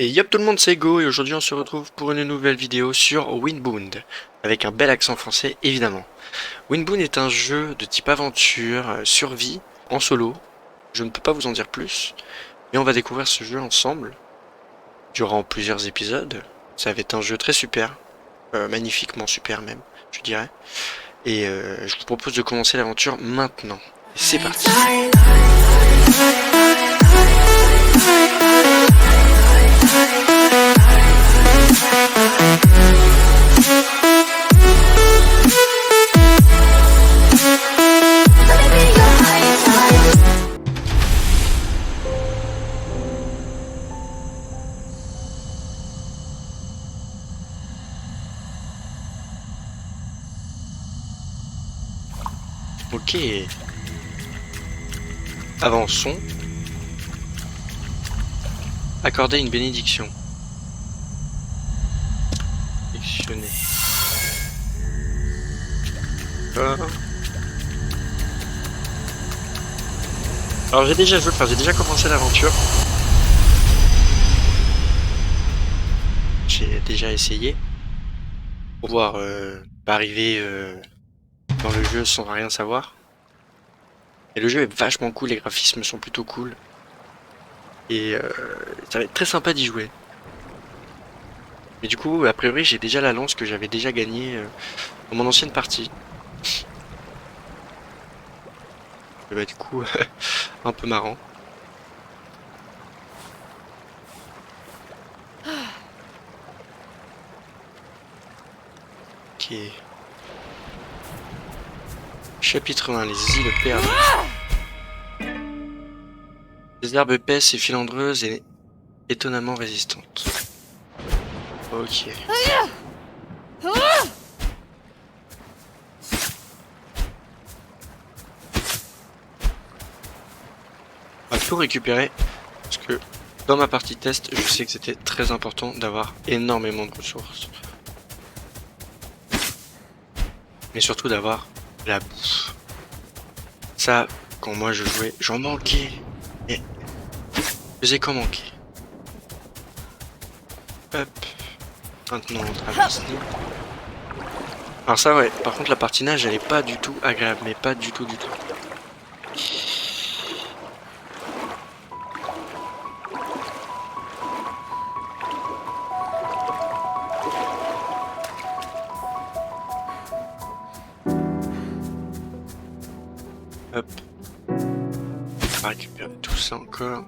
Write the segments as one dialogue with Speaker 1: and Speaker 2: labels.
Speaker 1: Et yop tout le monde, c'est Go et aujourd'hui on se retrouve pour une nouvelle vidéo sur Windbound, avec un bel accent français évidemment. Windbound est un jeu de type aventure, survie, en solo. Je ne peux pas vous en dire plus, mais on va découvrir ce jeu ensemble, durant plusieurs épisodes. Ça va être un jeu très super, magnifiquement super même, je dirais. Et je vous propose de commencer l'aventure maintenant. Et c'est parti. Ok. Avançons. Accorder une bénédiction. Sélectionner. Alors j'ai déjà joué, j'ai déjà commencé l'aventure. J'ai déjà essayé pour pouvoir pas arriver dans le jeu sans rien savoir. Et le jeu est vachement cool, les graphismes sont plutôt cool. Et ça va être très sympa d'y jouer. Mais du coup, a priori, j'ai déjà la lance que j'avais déjà gagnée dans mon ancienne partie. Et bah du coup, un peu marrant. Ok. Chapitre 1, les îles perdues. Les herbes épaisses et filandreuses et étonnamment résistantes. Ok. On va tout récupérer parce que dans ma partie test, je sais que c'était très important d'avoir énormément de ressources. Mais surtout d'avoir la bouffe. Ça, quand moi je jouais, j'en manquais. Et je faisais qu'en manquer. Hop. Maintenant on traverse l'île. Alors ça ouais, par contre la partie nage elle est pas du tout agréable, mais pas du tout du tout. Hop. On va récupérer tout ça encore.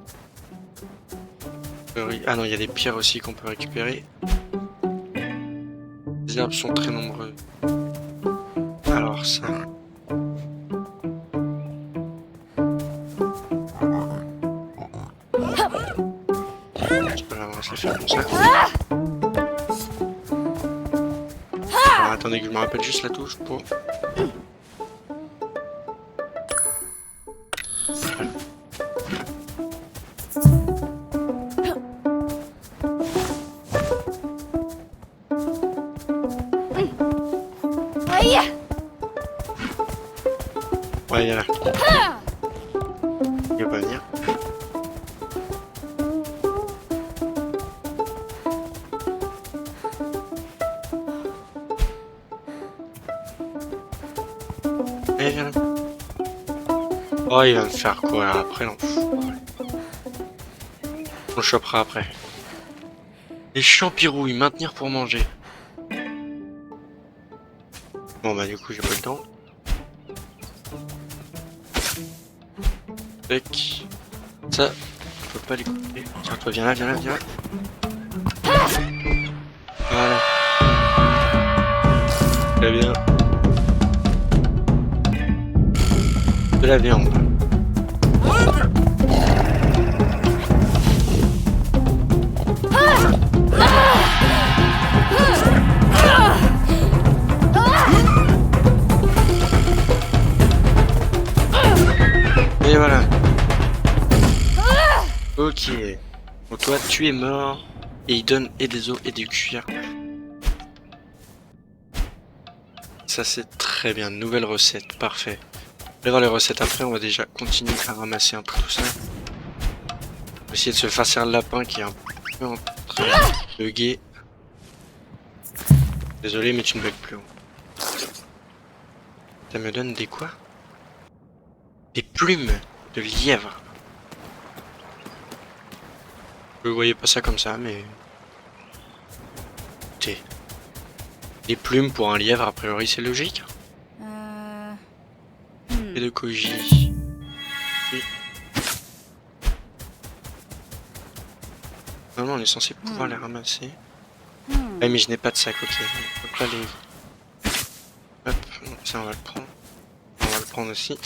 Speaker 1: Ah non, il y a des pierres aussi qu'on peut récupérer. Les herbes sont très nombreuses. Alors ça... C'est pas grave, on va se les faire comme ça. Alors attendez que je me rappelle juste la touche pour... Ouais, il est là. Il va pas venir. Allez, viens là. Oh, il va me faire courir après, l'enfoiré. On le chopera après. Les champirouilles, maintenir pour manger. Bon bah du coup j'ai pas le temps. Tac. Ça, on peut pas les couper. Tiens toi viens là, viens là, viens là. Voilà. Très bien. De la viande. Et voilà. Ok. Donc toi tu es mort. Et il donne et des os et du cuir. Ça c'est très bien. Nouvelle recette. Parfait. On va voir les recettes après. On va déjà continuer à ramasser un peu tout ça. On va essayer de se farcir le lapin qui est un peu en train de bugger. Désolé, mais tu ne bugs plus. Ça me donne des quoi? Des plumes de lièvre. Je voyais pas ça comme ça, mais... Des plumes pour un lièvre, a priori, c'est logique. Et de Koji. Oui. Normalement, on est censé pouvoir les ramasser. Ah, mais je n'ai pas de sac, ok. On peut pas les... Hop, donc ça, on va le prendre. On va le prendre aussi.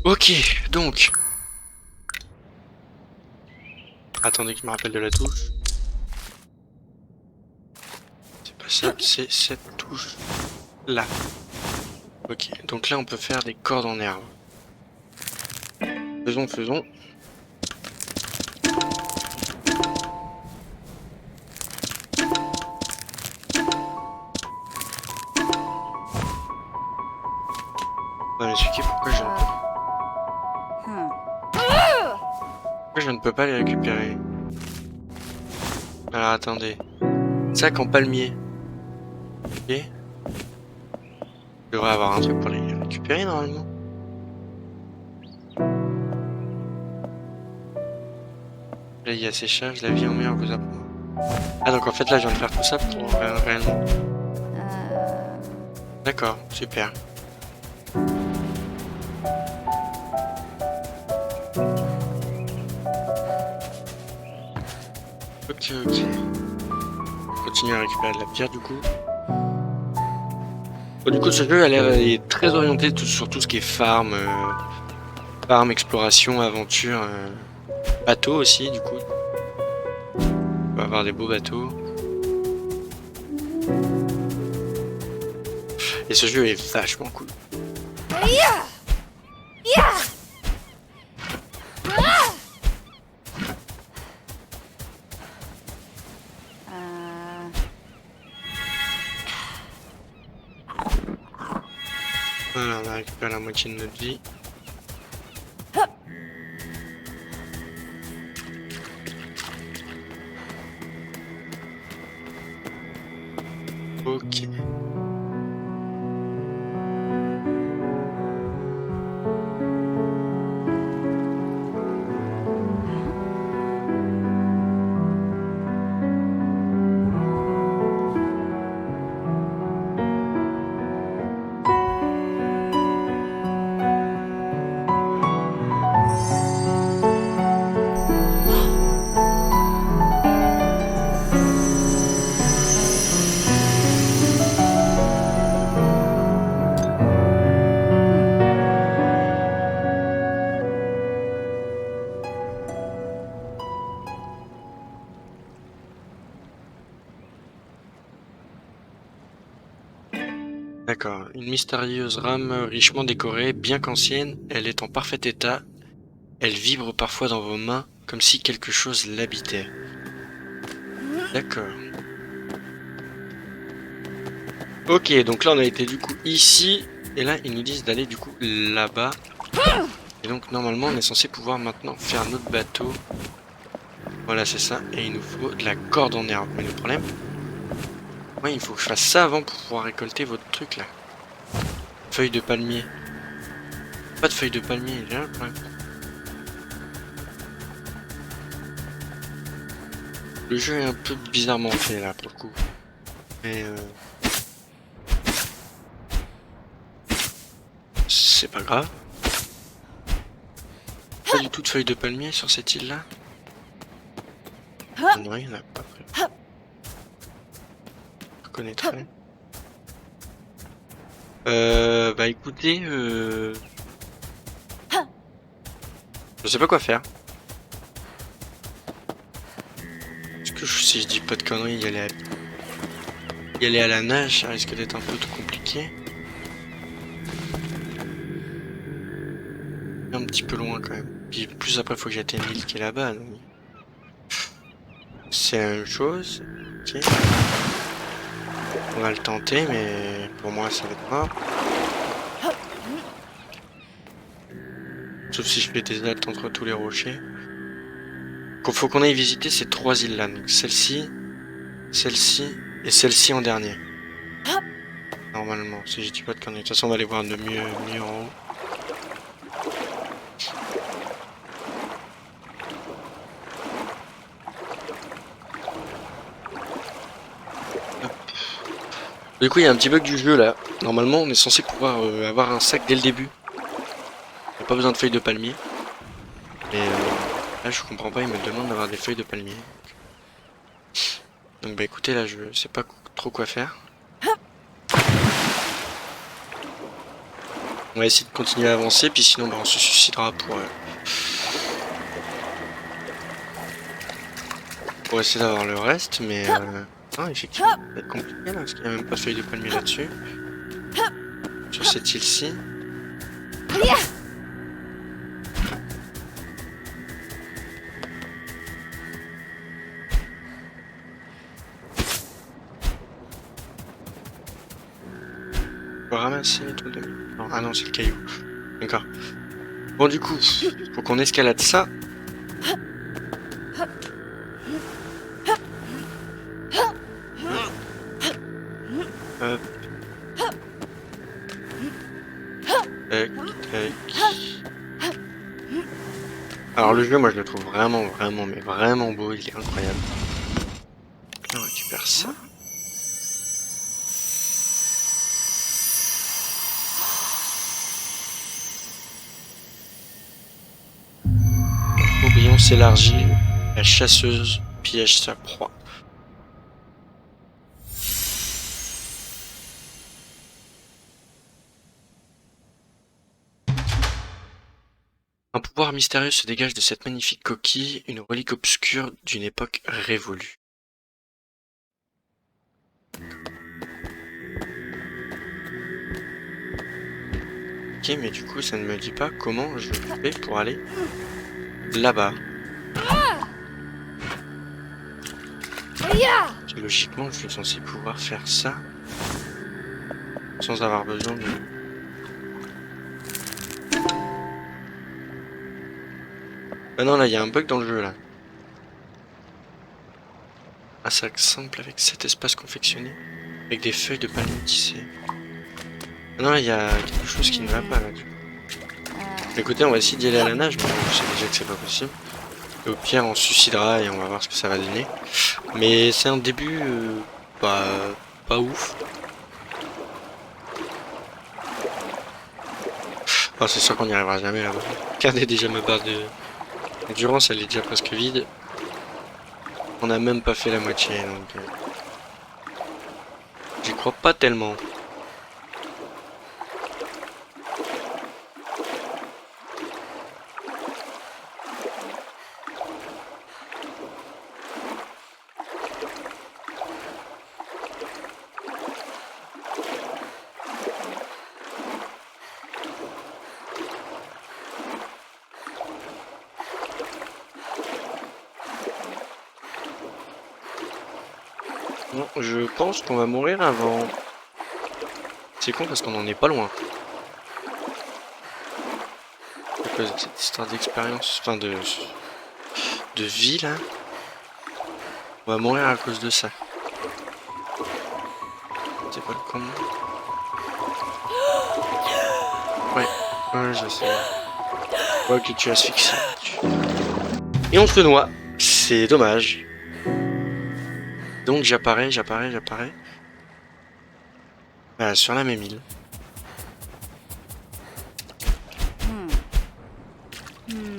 Speaker 1: Ok, donc... Attendez que je me rappelle de la touche. C'est pas ça, c'est cette touche là. Ok, donc là on peut faire des cordes en herbe. Faisons. Non mais c'est pourquoi je ne peux pas les récupérer? Alors attendez. Sac en palmier. Ok. Je devrais avoir un truc pour les récupérer normalement. Là il y a séchage, la vie en mer vous apprend. Ah donc en fait là je viens de faire tout ça pour réellement. D'accord, super. Ok. On continue à récupérer de la pierre du coup. Bon, du coup ce jeu a l'air est très orienté sur tout ce qui est farm, exploration, aventure, bateau aussi du coup. On va avoir des beaux bateaux. Et ce jeu est vachement cool. Voilà, on a récupéré la moitié de notre vie. Ok. D'accord. Une mystérieuse rame richement décorée, bien qu'ancienne, elle est en parfait état. Elle vibre parfois dans vos mains, comme si quelque chose l'habitait. D'accord. Ok, donc là on a été du coup ici, et là ils nous disent d'aller du coup là-bas. Et donc normalement on est censé pouvoir maintenant faire notre bateau. Voilà c'est ça, et il nous faut de la corde en herbe. Mais le problème, ouais, il faut que je fasse ça avant pour pouvoir récolter votre truc là. Feuille de palmier. Pas de feuille de palmier, il est là le problème. Le jeu est un peu bizarrement fait là pour le coup. Mais c'est pas grave. Pas du tout de feuilles de palmier sur cette île là. Non, il n'y en a pas. Je reconnaîtrais. Bah écoutez, je sais pas quoi faire. Est-ce que si je dis pas de conneries, y aller à la nage, ça risque d'être un peu trop compliqué. Un petit peu loin quand même. Puis plus après, faut que j'atteigne l'île qui est là-bas. C'est la même chose. Ok. On va le tenter, mais pour moi, ça va être mort. Sauf si je fais des haltes entre tous les rochers. Faut qu'on aille visiter ces 3 îles là. Donc celle-ci, celle-ci et celle-ci en dernier. Normalement, si je dis pas de conneries. De toute façon, on va aller voir de mieux en haut. Du coup, il y a un petit bug du jeu là. Normalement, on est censé pouvoir avoir un sac dès le début. Il n'y a pas besoin de feuilles de palmier. Mais là, je comprends pas, il me demande d'avoir des feuilles de palmier. Donc bah écoutez, là, je sais pas trop quoi faire. On va essayer de continuer à avancer, puis sinon, bah, on se suicidera pour essayer d'avoir le reste, mais non, effectivement, ça va être compliqué là, parce qu'il n'y a même pas de feuilles de palmier là-dessus. Sur cette île-ci. Faut ramasser les trucs de... Non, ah non, c'est le caillou. D'accord. Bon, du coup, faut qu'on escalade ça. Hop. Tac, tac. Alors le jeu, moi je le trouve vraiment, mais vraiment beau, il est incroyable. On récupère ça. L'oublion s'élargit, la chasseuse piège sa proie. Un pouvoir mystérieux se dégage de cette magnifique coquille, une relique obscure d'une époque révolue. Ok, mais du coup, ça ne me dit pas comment je fais pour aller là-bas. Logiquement, je suis censé pouvoir faire ça sans avoir besoin de... Ah non, là, il y a un bug dans le jeu, là. Un sac simple avec 7 espaces confectionnés, avec des feuilles de palmier tissées. Ah non, là, il y a quelque chose qui ne va pas, là, du coup. Écoutez, on va essayer d'y aller à la nage, mais je sais déjà que c'est pas possible. Et au pire, on se suicidera et on va voir ce que ça va donner. Mais c'est un début pas ouf. Oh, c'est sûr qu'on n'y arrivera jamais là-bas. Regardez déjà ma barre d'endurance, elle est déjà presque vide. On n'a même pas fait la moitié, donc j'y crois pas tellement. Non, je pense qu'on va mourir avant. C'est con parce qu'on en est pas loin. À cause de cette histoire d'expérience, enfin de vie là. On va mourir à cause de ça. C'est pas le comment. Ouais, je sais. Ouais, que tu asphyxies. Et on se noie. C'est dommage. Donc j'apparais. Voilà, sur la même île.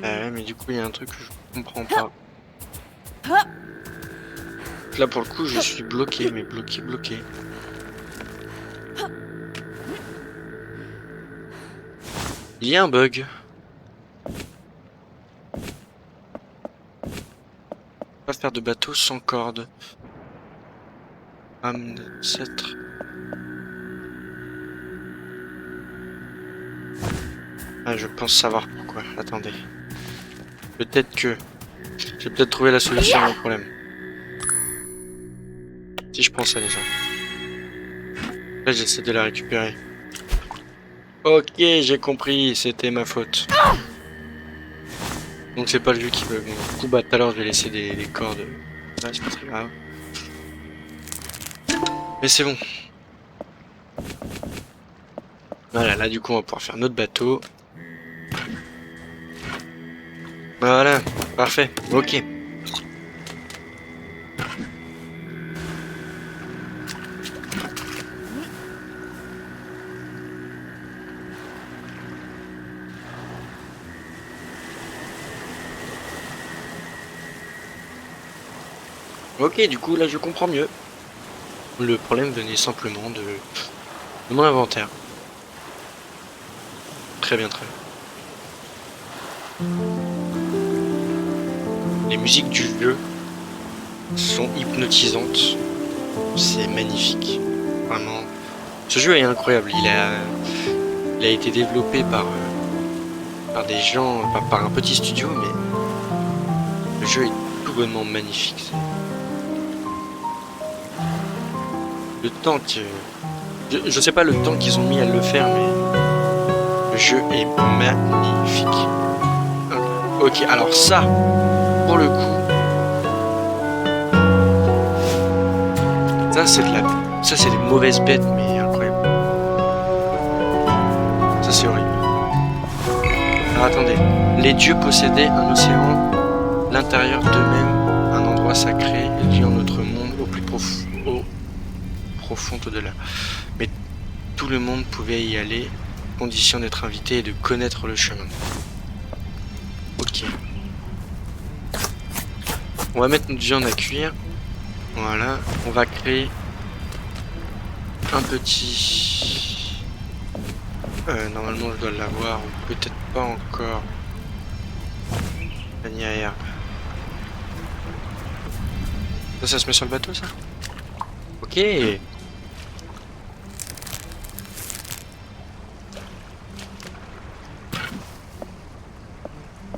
Speaker 1: Ouais, mais du coup, il y a un truc que je comprends pas. Là, pour le coup, je suis bloqué, mais bloqué. Il y a un bug. Pas faire de bateau sans corde. Rame de cètre. Ah, je pense savoir pourquoi. Attendez. Peut-être que... J'ai peut-être trouvé la solution à mon problème. Si je pense à déjà. Là, j'essaie de la récupérer. Ok, j'ai compris. C'était ma faute. Donc c'est pas le jeu qui veut. Bon, du coup, bah tout à l'heure je vais laisser des cordes. Ouais, c'est pas très grave. Mais c'est bon. Voilà, là du coup on va pouvoir faire notre bateau. Voilà, parfait, ok. Ok, du coup là je comprends mieux. Le problème venait simplement de mon inventaire. Très bien, très bien. Les musiques du jeu sont hypnotisantes. C'est magnifique. Vraiment. Ce jeu est incroyable. Il a été développé par des gens, par un petit studio, mais le jeu est tout bonnement magnifique. Le temps que... Je sais pas le temps qu'ils ont mis à le faire, mais le jeu est magnifique. Ok, alors ça, pour le coup, ça c'est des mauvaises bêtes, mais incroyable. Ça c'est horrible. Alors attendez, les dieux possédaient un océan, l'intérieur d'eux-mêmes, un endroit sacré liant notre monde au plus profond, au-delà. Mais tout le monde pouvait y aller, condition d'être invité et de connaître le chemin. Ok. On va mettre notre viande à cuire. Voilà. On va créer un petit... normalement je dois l'avoir, ou peut-être pas encore. Panier à herbe. Ça se met sur le bateau, ça? Ok. Et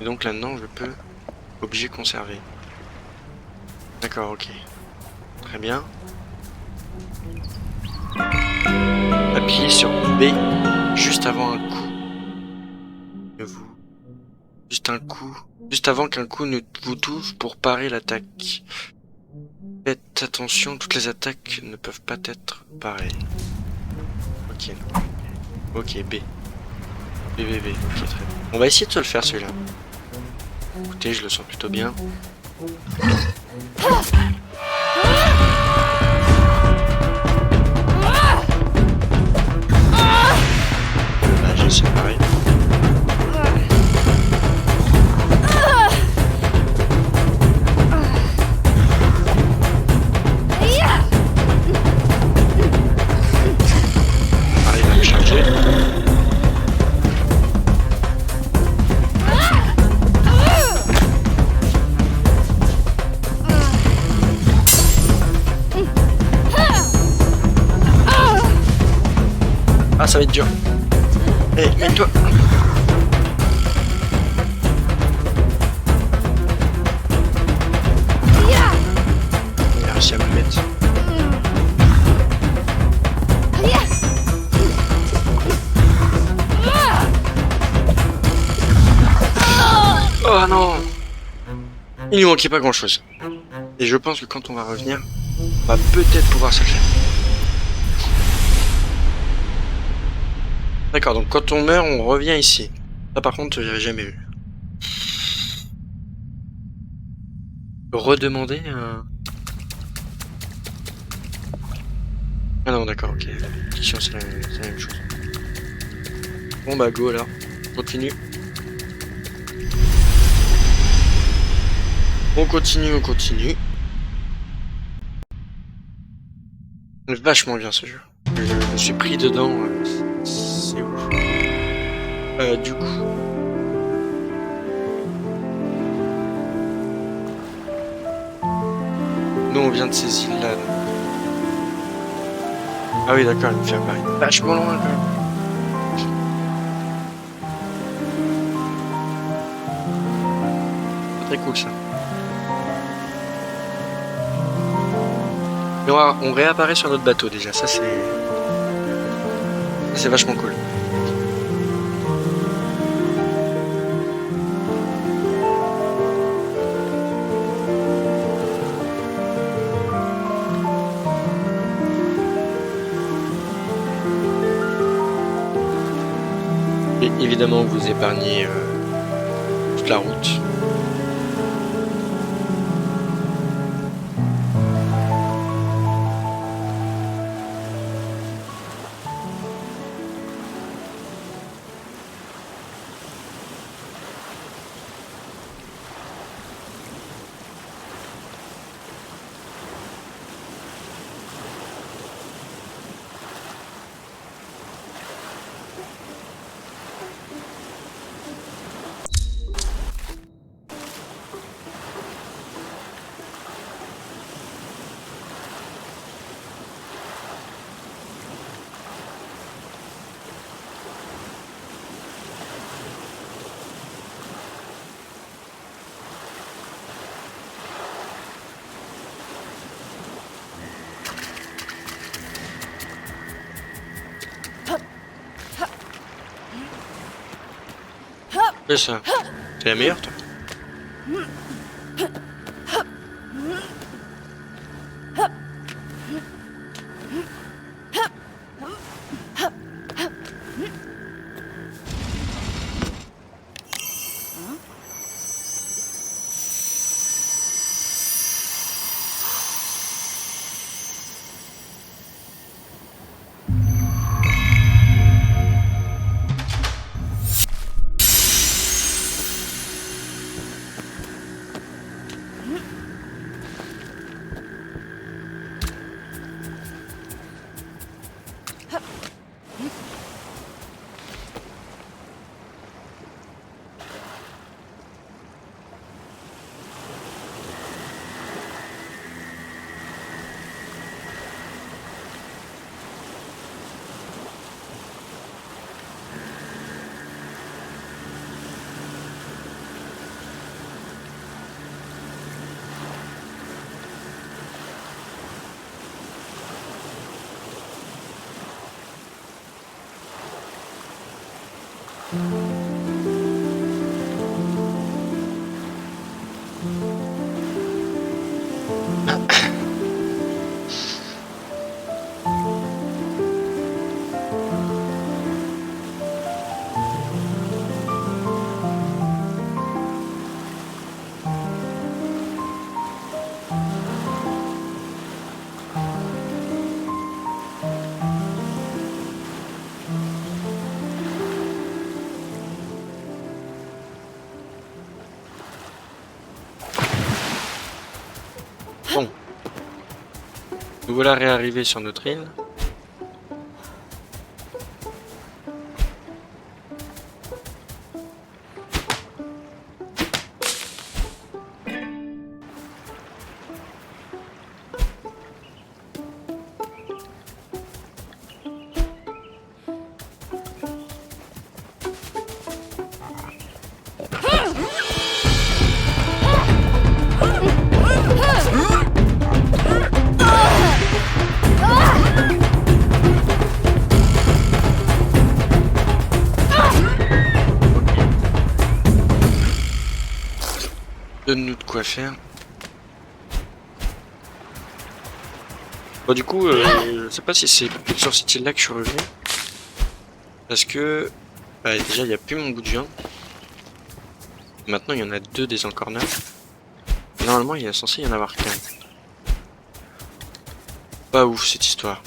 Speaker 1: donc là-dedans, je peux... Objet conservé. D'accord, ok. Très bien. Appuyez sur B juste avant un coup. Juste avant qu'un coup ne vous touche pour parer l'attaque. Faites attention, toutes les attaques ne peuvent pas être pareilles. Ok. Ok, B. B, B, B. Ok, très bien. On va essayer de se le faire celui-là. Écoutez, je le sens plutôt bien. Là, j'essaie pareil. Arrive à me charger. Ah, ça va être dur. Eh, mets-toi. Il a réussi à me mettre. Oh non! Il lui manquait pas grand chose. Et je pense que quand on va revenir, on va peut-être pouvoir se le faire. D'accord, donc quand on meurt, on revient ici. Ça par contre, j'avais jamais vu. Redemander un... Ah non, d'accord, ok. C'est la même chose. Bon bah go alors. Continue. On continue, on continue. Vachement bien ce jeu. Je me suis pris dedans. C'est ouf. Du coup... Nous on vient de ces îles là. Ah oui d'accord, elle me fait apparaître vachement loin quand même. C'est très cool ça. Mais on réapparaît sur notre bateau déjà, ça c'est vachement cool. évidemment vous épargner toute la route. C'est ça. C'est la meilleure, toi. Bon. Nous voilà réarrivés sur notre île. Donne-nous de quoi faire. Bon, du coup, je sais pas si c'est sur cette île-là que je suis revenu. Parce que déjà, il n'y a plus mon bout de viande. Maintenant, il y en a 2 des encore 9. Normalement, il est censé y en avoir qu'un. Pas ouf cette histoire.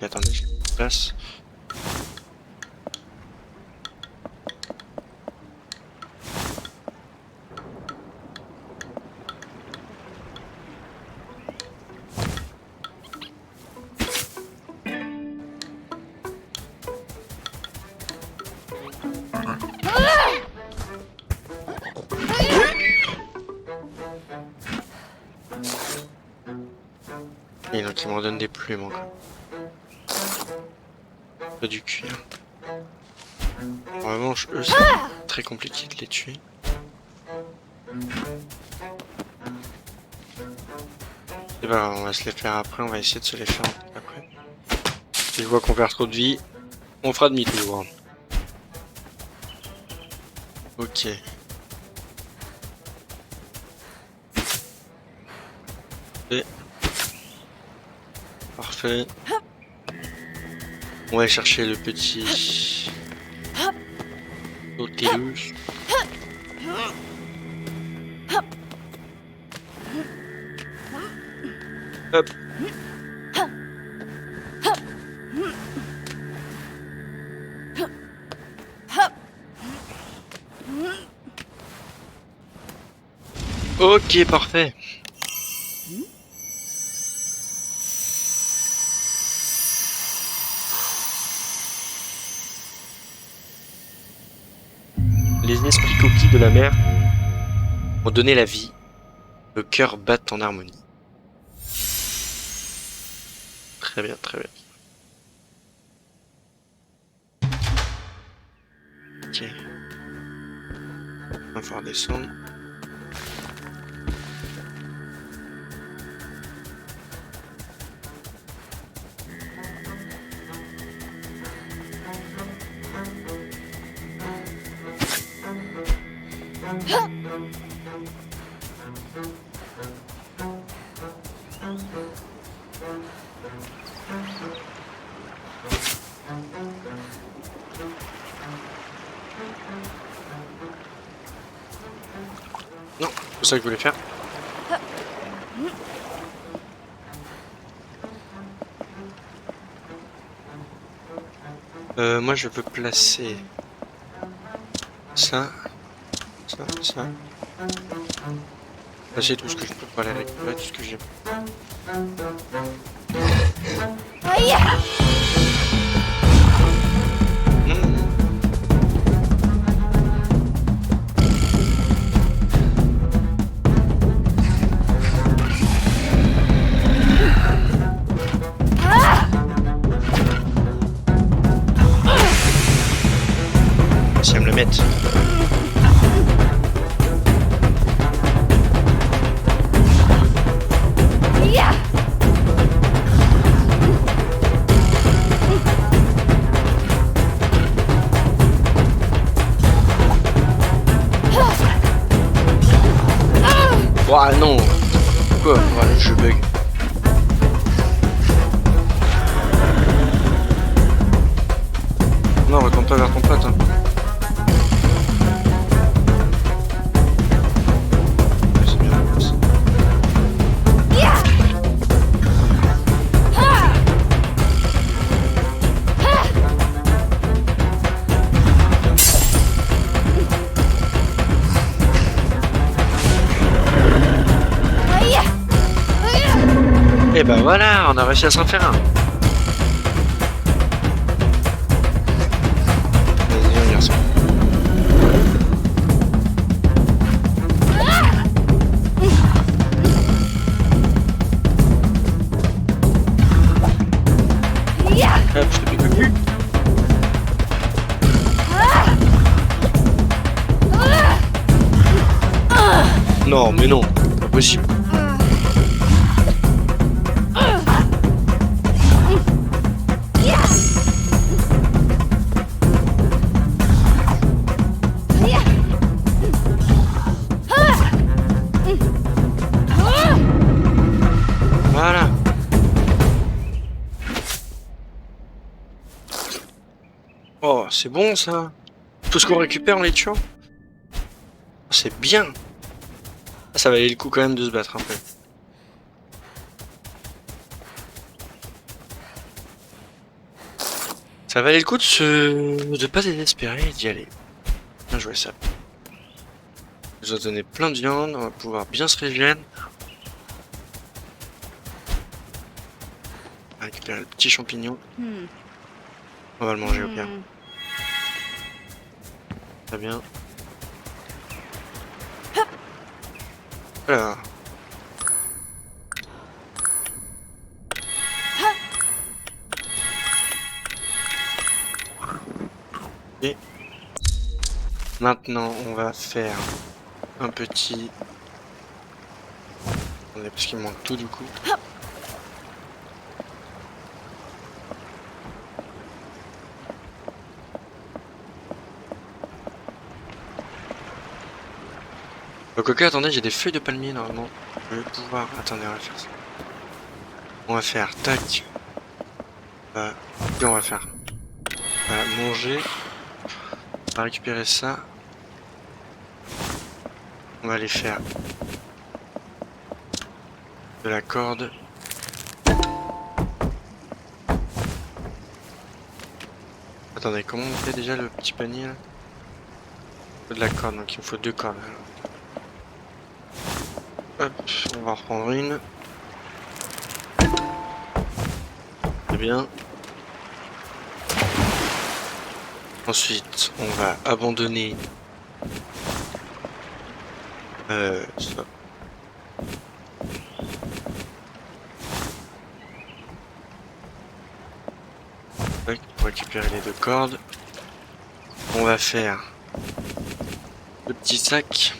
Speaker 1: Et attendez, je passe. Et donc il me redonne des plumes encore. Pas du cuir. En revanche, eux, c'est très compliqué de les tuer. Et bah, on va se les faire après, on va essayer de se les faire après. Si je vois qu'on perd trop de vie, on fera demi-tour. Ok. Et... Parfait. On va aller chercher le petit Nautilus. Hop. Ok, parfait. Les esprits coquilles de la mer ont donné la vie. Le cœur bat en harmonie. Très bien, très bien. Ok. On va falloir descendre. Non, c'est ça que je voulais faire. Moi je peux placer ça, ça. Ça c'est tout ce que je peux pas aller récupérer, tout ce que j'ai. Si elle me le mette. Ouah non. Quoi? Ouais, je bug. Non, retourne pas vers ton pote. Hein. C'est bien. Et bah voilà, on a réussi à s'en faire un. Vas-y, viens, garçon. Hop, je te pique le cul. Non, mais non, pas possible. Voilà. Oh, c'est bon ça. Tout ce qu'on récupère en les tuant. C'est bien. Ça valait le coup quand même de se battre un peu. Ça valait le coup de pas désespérer et d'y aller. Bien joué ça. Ça nous a donné plein de viande, on va pouvoir bien se régénérer. On va récupérer le petit champignon. On va le manger au pire. Très bien. Voilà. Et maintenant on va faire un petit... Attendez, parce qu'il manque tout du coup. Donc ok, attendez, j'ai des feuilles de palmier normalement. Je vais pouvoir... Attendez, on va faire ça. On va faire tac. Et on va faire Voilà, manger. On va récupérer ça. On va aller faire de la corde. Attendez, comment on fait déjà le petit panier là? Il faut de la corde, donc il me faut 2 cordes. Hop, on va en reprendre une. Très bien. Ensuite, on va abandonner ça. Tac, pour récupérer les 2 cordes. On va faire le petit sac.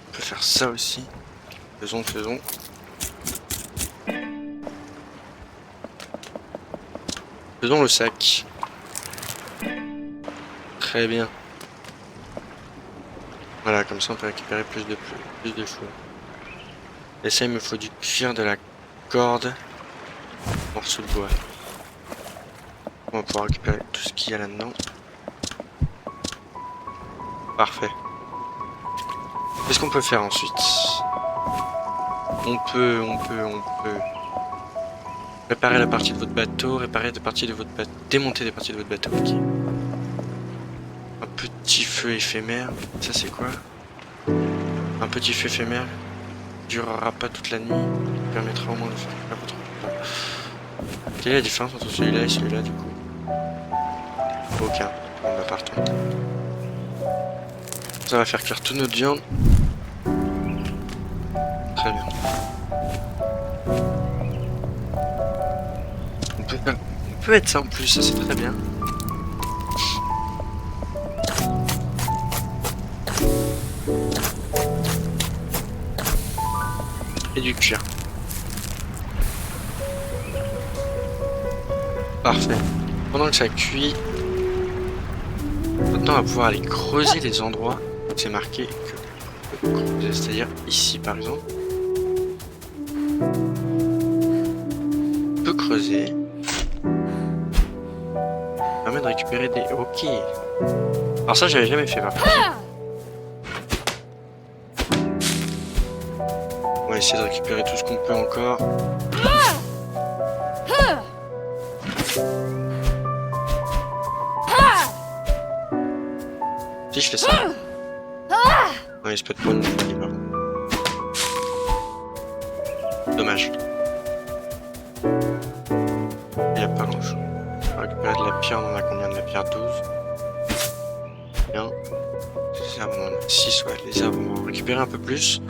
Speaker 1: On peut faire ça aussi. Faisons. Faisons le sac. Très bien. Voilà, comme ça on peut récupérer plus de choses. Et ça, il me faut du cuir, de la corde, morceau de bois. On va pouvoir récupérer tout ce qu'il y a là-dedans. Parfait. Qu'est-ce qu'on peut faire ensuite? On peut réparer la partie de votre bateau, démonter des parties de votre bateau. Ok. Un petit feu éphémère. Ça c'est quoi? Un petit feu éphémère. Durera pas toute la nuit. Permettra au moins de faire votre. Quelle est la différence entre celui-là et celui-là du coup? Aucun. Bon bah partons. Ça va faire cuire toute notre viande. Très bien. On peut être ça en plus, ça c'est très bien. Et du cuir. Parfait. Pendant que ça cuit, maintenant on va pouvoir aller creuser les endroits où c'est marqué que creuser, c'est-à-dire ici par exemple. On peut creuser. Ça permet de récupérer des... Ok. Alors ça j'avais jamais fait par contre. On va essayer de récupérer tout ce qu'on peut encore. Si je fais ça. Ouais, c'est pas de point de vue libre. Dommage. Il n'y a pas grand chose. On va récupérer de la pierre, on en a combien de la pierre? 12. Bien. Les arbres, on en a 6, ouais. Les arbres, on va en récupérer un peu plus.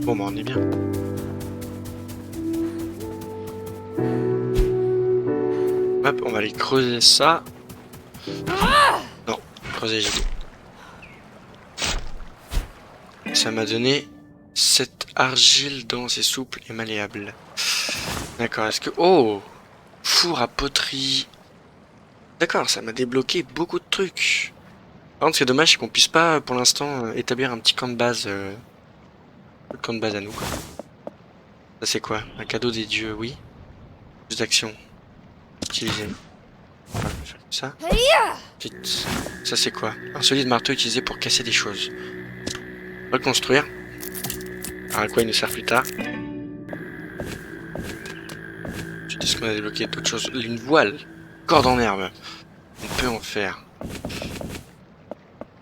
Speaker 1: Bon, bah on est bien. Hop, on va aller creuser ça. Non, creuser j'ai dit. Ça m'a donné cette argile dense et souple et malléable. D'accord, est-ce que... Oh! Four à poterie. D'accord, ça m'a débloqué beaucoup de trucs. Par contre, c'est dommage, c'est qu'on puisse pas, pour l'instant, établir un petit camp de base. Le camp de base à nous, quoi. Ça, c'est quoi? Un cadeau des dieux, oui. Plus d'action. Utiliser. On va faire ça. Vite. Ça, c'est quoi? Un solide marteau utilisé pour casser des choses. Reconstruire. Alors, à quoi il nous sert plus tard? Est-ce qu'on a débloqué d'autres choses? Une voile. Corde en herbe. On peut en faire.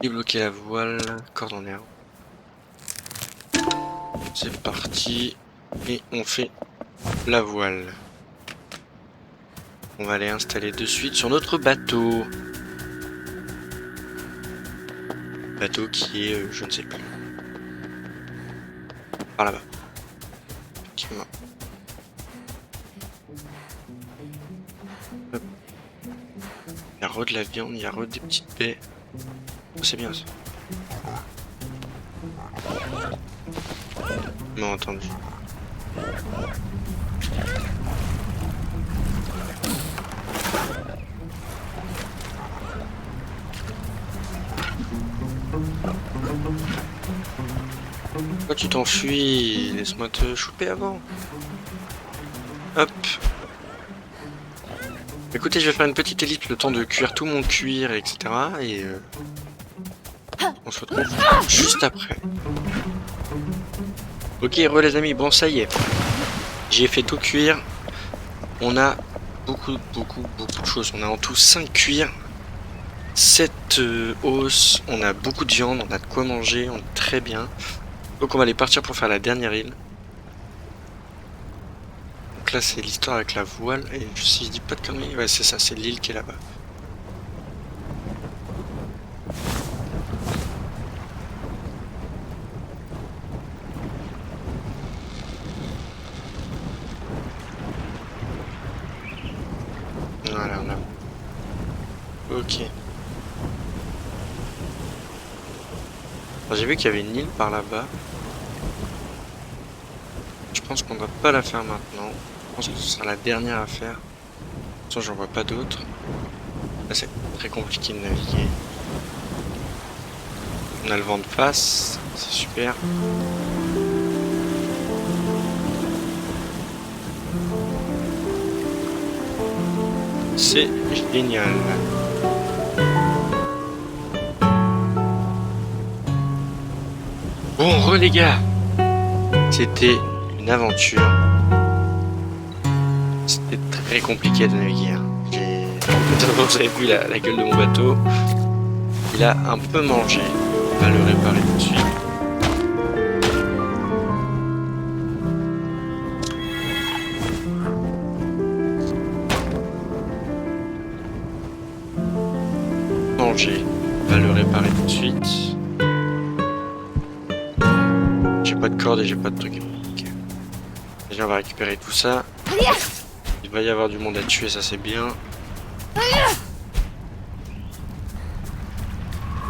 Speaker 1: Débloquer la voile. Corde en herbe. C'est parti. Et on fait la voile. On va aller installer de suite sur notre bateau. Bateau qui est, je ne sais pas. Par là-bas. Effectivement. Hop. Il y a re de la viande, il y a re des petites baies. Oh, c'est bien ça. Non, entendu. Pourquoi tu t'enfuis? Laisse-moi te choper avant. Pourquoi tu t'enfuis? Laisse-moi te choper avant. Pourquoi tu t'enfuis? Laisse-moi te choper avant. Pourquoi tu t'enfuis? Laisse-moi te choper avant. Pourquoi tu t'enfuis? Laisse-moi te choper avant. Pourquoi tu t'enfuis? Laisse-moi te choper avant. Pourquoi tu t'enfuis? Laisse-moi te choper avant. Hop. Écoutez, je vais faire une petite ellipse, le temps de cuire tout mon cuir, etc. Et on se retrouve juste après. Ok, les amis, bon ça y est. J'ai fait tout cuire. On a beaucoup de choses. On a en tout 5 cuirs, 7 os, on a beaucoup de viande, on a de quoi manger, on est très bien. Donc on va aller partir pour faire la dernière île. Donc là c'est l'histoire avec la voile, et si je dis pas de conneries, ouais c'est ça, c'est l'île qui est là-bas. Voilà, on a... Ok. J'ai vu qu'il y avait une île par là-bas. Je pense qu'on ne va pas la faire maintenant. Je pense que ce sera la dernière à faire. De toute façon, j'en vois pas d'autres. Là, c'est très compliqué de naviguer. On a le vent de face, c'est super. C'est génial. Bon, les gars, c'était une aventure. C'était très compliqué de naviguer. Hein. Vous avez vu la gueule de mon bateau. Il a un peu mangé. On va le réparer tout de suite. Manger. On va le réparer tout de suite. J'ai pas de corde et j'ai pas de truc. Okay. Déjà on va récupérer tout ça. Il va y avoir du monde à tuer, ça c'est bien.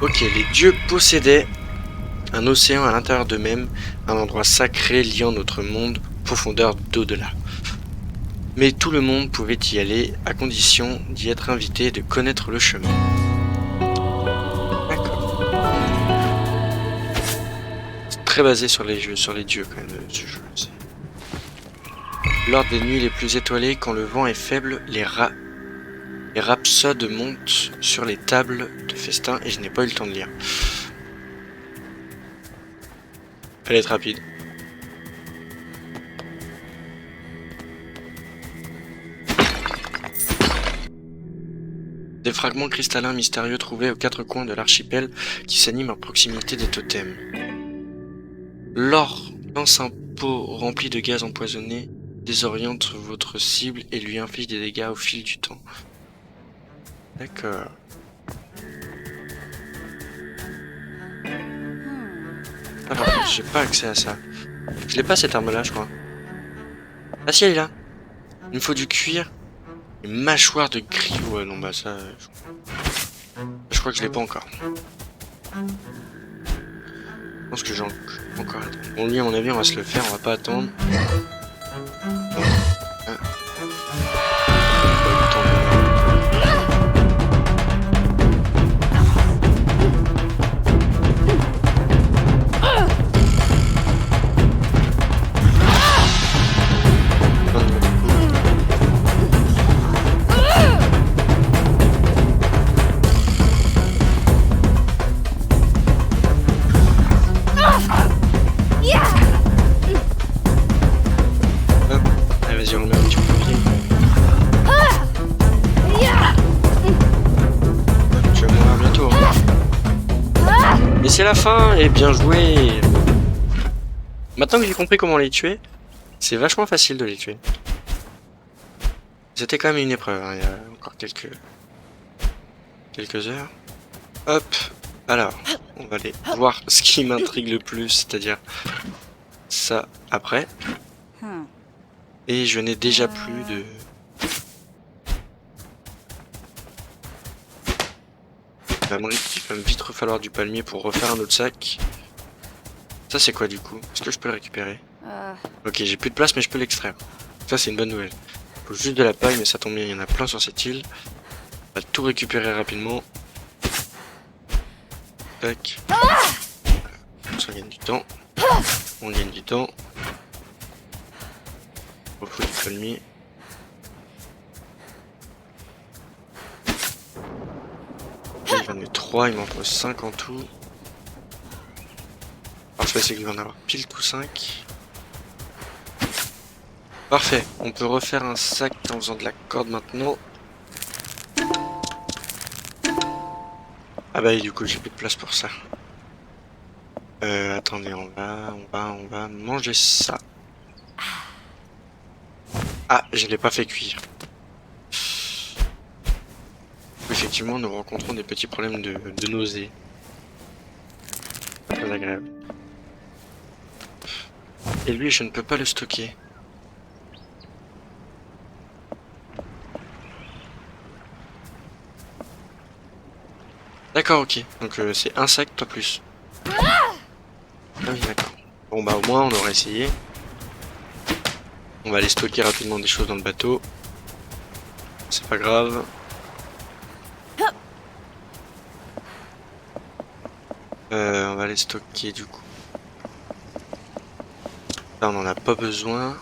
Speaker 1: Ok, les dieux possédaient un océan à l'intérieur d'eux-mêmes, un endroit sacré liant notre monde, profondeur d'au-delà. Mais tout le monde pouvait y aller, à condition d'y être invité et de connaître le chemin. D'accord. C'est très basé sur les jeux, sur les dieux quand même, ce jeu. Lors des nuits les plus étoilées, quand le vent est faible, les rhapsodes montent sur les tables de festin et je n'ai pas eu le temps de lire. Fallait être rapide. Des fragments cristallins mystérieux trouvés aux 4 coins de l'archipel qui s'animent à proximité des totems. L'or lance un pot rempli de gaz empoisonné, désoriente votre cible et lui inflige des dégâts au fil du temps. D'accord. Ah par contre, j'ai pas accès à ça. Je l'ai pas cette arme là je crois. Ah si elle est là. Il me faut du cuir. Une mâchoire de gris. Ouais non bah ça... Je crois que je l'ai pas encore. Je pense que j'ai encore... Bon lui à mon avis on va se le faire, on va pas attendre. C'est la fin et bien joué. Maintenant que j'ai compris comment les tuer, c'est vachement facile de les tuer. C'était quand même une épreuve, hein, il y a encore quelques heures. Hop, alors, on va aller voir ce qui m'intrigue le plus, c'est-à-dire ça après. Et je n'ai déjà plus de... Il va me vite falloir du palmier pour refaire un autre sac. Ça c'est quoi du coup? Est-ce que je peux le récupérer? Ok, j'ai plus de place mais je peux l'extraire. Ça c'est une bonne nouvelle. Il faut juste de la paille mais ça tombe bien, il y en a plein sur cette île. On va tout récupérer rapidement. Tac. Ça gagne du temps. On gagne du temps. Il faut du palmier. j'en ai 3, il m'en faut 5 en tout. Parfait, c'est qu'il va en avoir pile tout 5. Parfait, on peut refaire un sac en faisant de la corde maintenant. Ah bah et du coup j'ai plus de place pour ça. Attendez, on va manger ça. Ah, je l'ai pas fait cuire. Effectivement, nous rencontrons des petits problèmes de nausée. Pas très agréable. Et lui, je ne peux pas le stocker. D'accord, ok. Donc c'est un sac, pas plus. Ah oui, d'accord. Bon bah au moins on aura essayé. On va aller stocker rapidement des choses dans le bateau. C'est pas grave. On va aller stocker du coup. Là on en a pas besoin.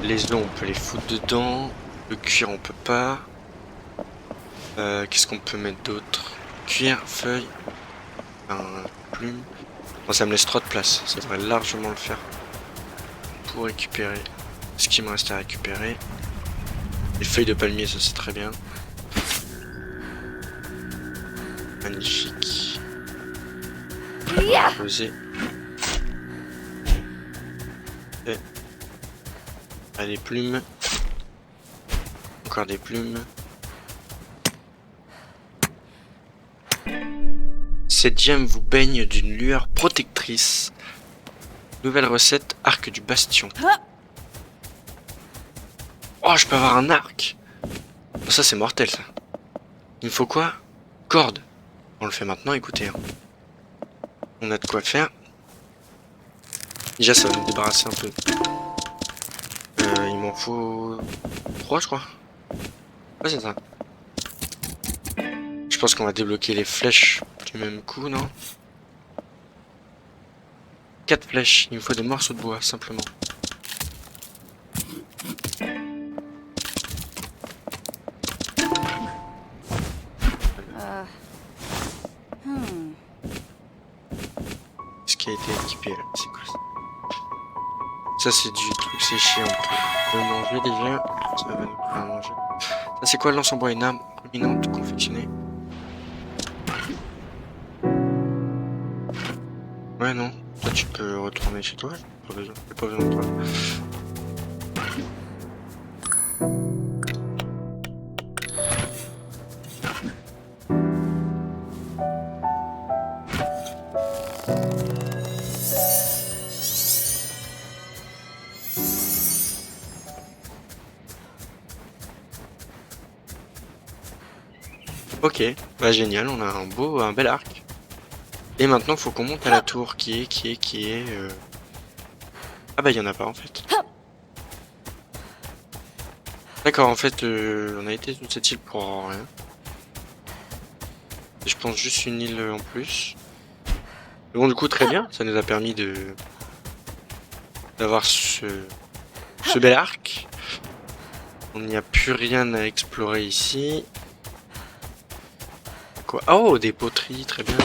Speaker 1: Les œufs on peut les foutre dedans. Le cuir on peut pas. Qu'est-ce qu'on peut mettre d'autre? Cuir, feuille, plume. Bon, ça me laisse trop de place. Ça devrait largement le faire pour récupérer ce qui me reste à récupérer. Les feuilles de palmier, ça c'est très bien. Magnifique. Poser. Et... Ah, des plumes. Encore des plumes. Cette gemme vous baigne d'une lueur protectrice. Nouvelle recette, arc du bastion. Oh, je peux avoir un arc. Oh, ça c'est mortel ça. Il me faut quoi? Corde. On le fait maintenant, écoutez. Hein. On a de quoi faire. Déjà ça va nous débarrasser un peu. Il m'en faut 3 je crois. Ouais c'est ça. Je pense qu'on va débloquer les flèches du même coup, non? 4 flèches, il me faut des morceaux de bois, simplement. Ce qui a été équipé là, c'est quoi ça? Ça c'est du truc séché, on peut le manger déjà. Ça va nous faire à manger. Ça c'est quoi, lance en bois, une arme prominente confectionnée? Ouais non, toi tu peux retourner chez toi, j'ai pas besoin de toi. Ok, bah génial, on a un bel arc. Et maintenant faut qu'on monte à la tour qui est... Ah bah il y en a pas en fait. D'accord, en fait on a été sur cette île pour rien. Et je pense juste une île en plus. Mais bon du coup très bien, ça nous a permis d'avoir ce bel arc. On n'y a plus rien à explorer ici. Quoi? Oh, des poteries, très bien.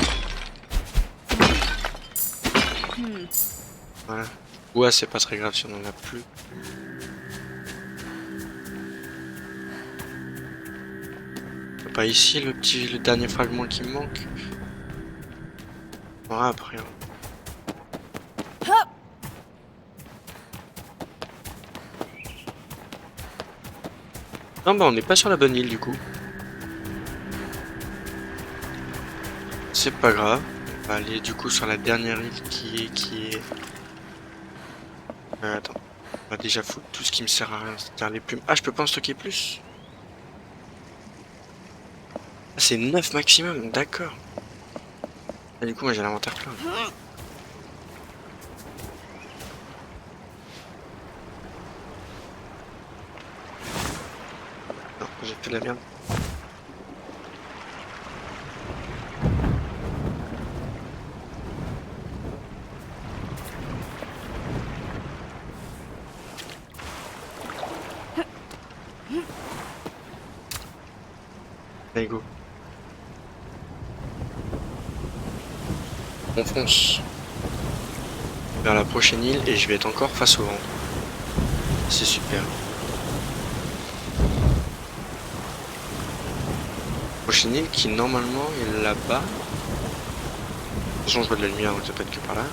Speaker 1: Voilà. Ouais, c'est pas très grave si on en a plus. Pas ici le dernier fragment qui me manque. Voilà, après. Non bah on n'est pas sur la bonne île du coup. C'est pas grave. On va aller du coup sur la dernière île qui est... attends. On va déjà foutre tout ce qui me sert à rien, c'est-à-dire les plumes. Ah, je peux pas en stocker plus? Ah, c'est 9 maximum, d'accord. Ah, du coup moi j'ai l'inventaire plein. Non, j'ai fait de la merde. Allez go. On fonce vers la prochaine île et je vais être encore face au vent. C'est super. Prochaine île qui normalement est là-bas. De toute façon je vois de la lumière donc ça peut être que par là.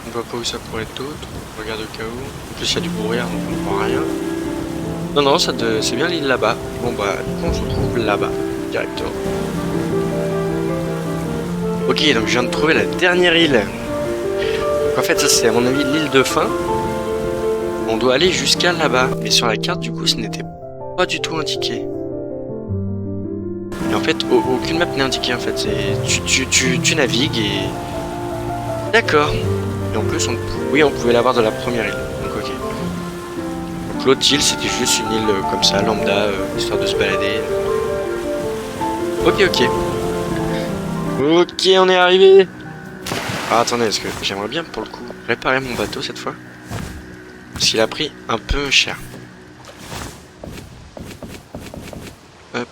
Speaker 1: On voit pas où ça pourrait être d'autre. On regarde au cas où. En plus il y a du brouillard donc on ne voit rien. Non non c'est bien l'île là-bas. Bon bah du coup on se retrouve là-bas directement. Ok donc je viens de trouver la dernière île. Donc, en fait ça c'est à mon avis l'île de fin. On doit aller jusqu'à là-bas. Mais sur la carte du coup ce n'était pas du tout indiqué. Et en fait aucune map n'est indiquée en fait. Tu navigues et... D'accord. Et en plus on pouvait l'avoir de la première île. Donc ok. Donc l'autre île c'était juste une île comme ça, lambda, histoire de se balader. Ok ok. Ok on est arrivé. Ah attendez parce que j'aimerais bien pour le coup réparer mon bateau cette fois. Parce qu'il a pris un peu cher. Hop.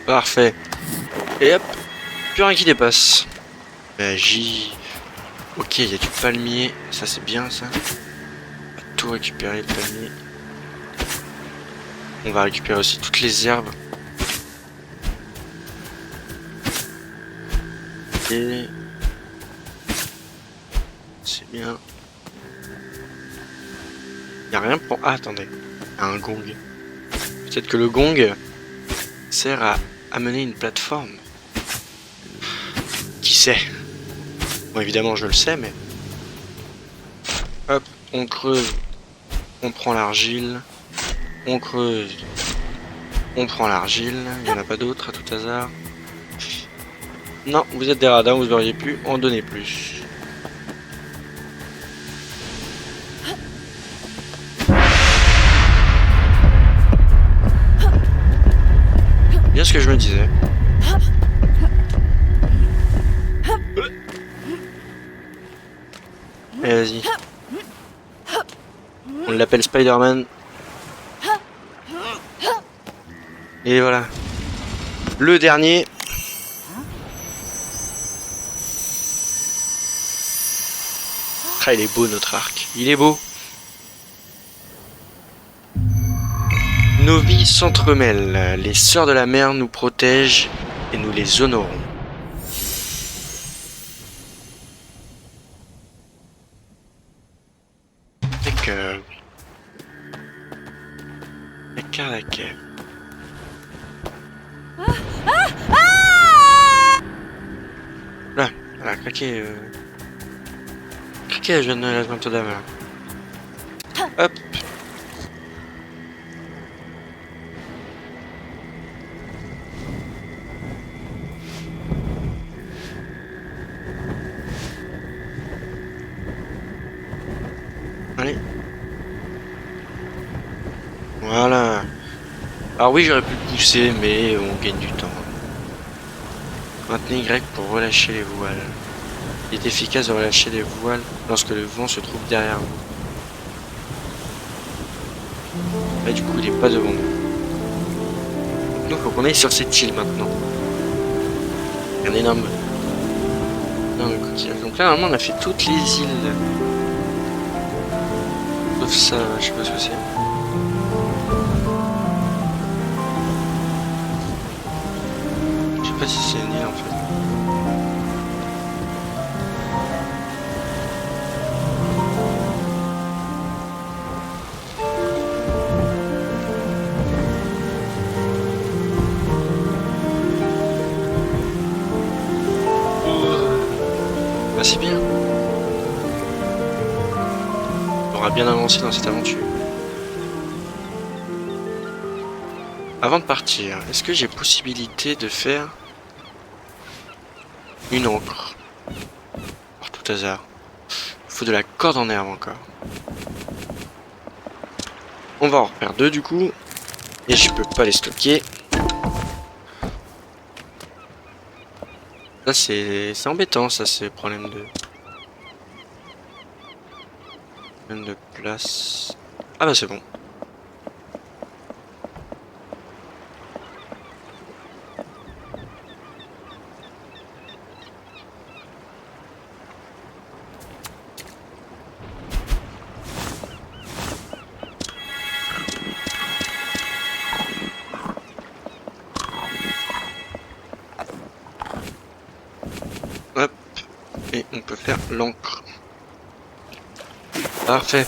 Speaker 1: Parfait. Et hop. Plus rien qui dépasse. Magie. Ok, il y a du palmier. Ça c'est bien ça. On va tout récupérer le palmier. On va récupérer aussi toutes les herbes. Et... c'est bien. Il n'y a rien pour... Ah attendez. Il y a un gong. Peut-être que le gong sert à amener une plateforme. Qui sait? Bon évidemment je le sais mais... Hop, on creuse. On prend l'argile. On creuse. On prend l'argile. Il n'y en a pas d'autres à tout hasard. Non, vous êtes des radins, vous auriez pu en donner plus. Bien ce que je me disais. Allez, vas-y. On l'appelle Spider-Man. Et voilà. Le dernier. Ah, il est beau notre arc. Il est beau. Nos vies s'entremêlent. Les sœurs de la mer nous protègent et nous les honorons. D'accord. D'accord. Là, voilà, craquez. Craquez, je viens de la vente d'âme. Hop. Allez. Voilà. Alors oui, j'aurais pu le pousser, mais on gagne du temps. Maintenez Y pour relâcher les voiles. Il est efficace de relâcher les voiles lorsque le vent se trouve derrière vous. Là, du coup, il n'est pas devant nous. Donc, faut qu'on aille sur cette île maintenant. Il y a un énorme coquillage. Donc là, normalement, on a fait toutes les îles. Sauf ça, je sais pas ce que c'est. Je sais pas si c'est une île en fait. Bah c'est bien. On aura bien avancé dans cette aventure. Avant de partir, est-ce que j'ai possibilité de faire une encre? Par tout hasard. Il faut de la corde en herbe encore. On va en refaire deux du coup. Et je peux pas les stocker. Ça c'est embêtant, ça c'est problème de place. Ah bah c'est bon. peut faire l'encre. Parfait.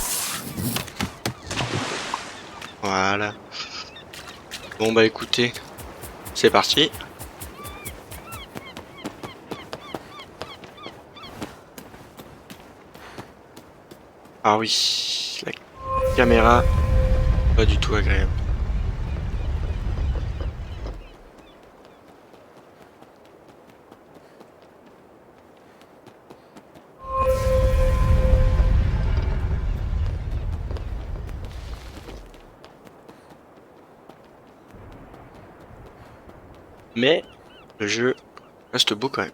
Speaker 1: Voilà. Bon bah écoutez, c'est parti. Ah oui, la caméra, pas du tout agréable. Mais le jeu reste beau quand même.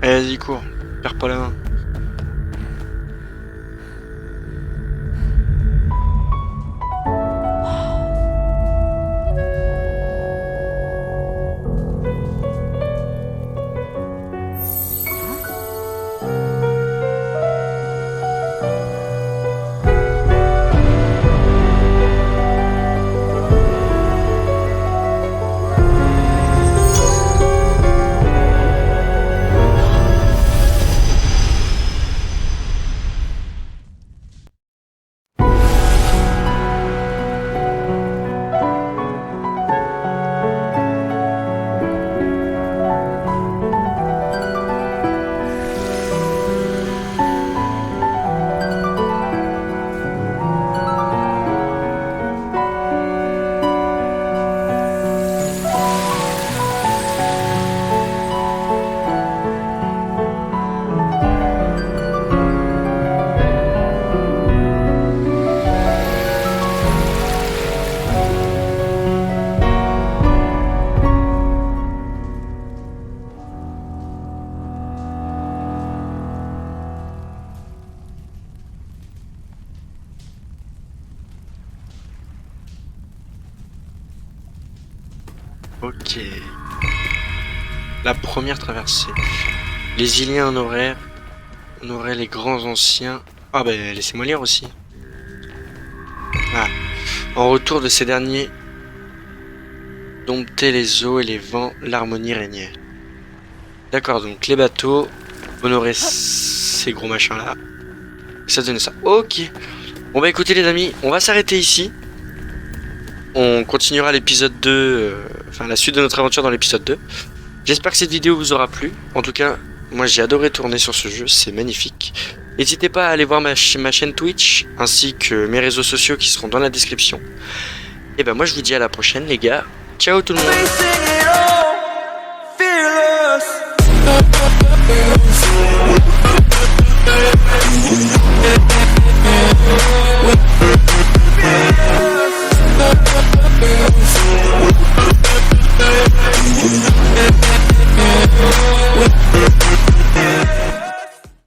Speaker 1: Allez, vas-y, cours, perds pas la main. Ok. La première traversée. Les Iliens en auraient. On aurait les grands anciens. Ah ben laissez-moi lire aussi. Ah. En retour de ces derniers, domptaient les eaux et les vents, l'harmonie régnait. D'accord, donc les bateaux, honorer ces gros machins là. Ça donnait ça. Ok. Bon bah écoutez les amis, on va s'arrêter ici. On continuera l'épisode 2, enfin la suite de notre aventure dans l'épisode 2. J'espère que cette vidéo vous aura plu. En tout cas, moi j'ai adoré tourner sur ce jeu, c'est magnifique. N'hésitez pas à aller voir ma chaîne Twitch, ainsi que mes réseaux sociaux qui seront dans la description. Et ben moi je vous dis à la prochaine les gars. Ciao tout le monde.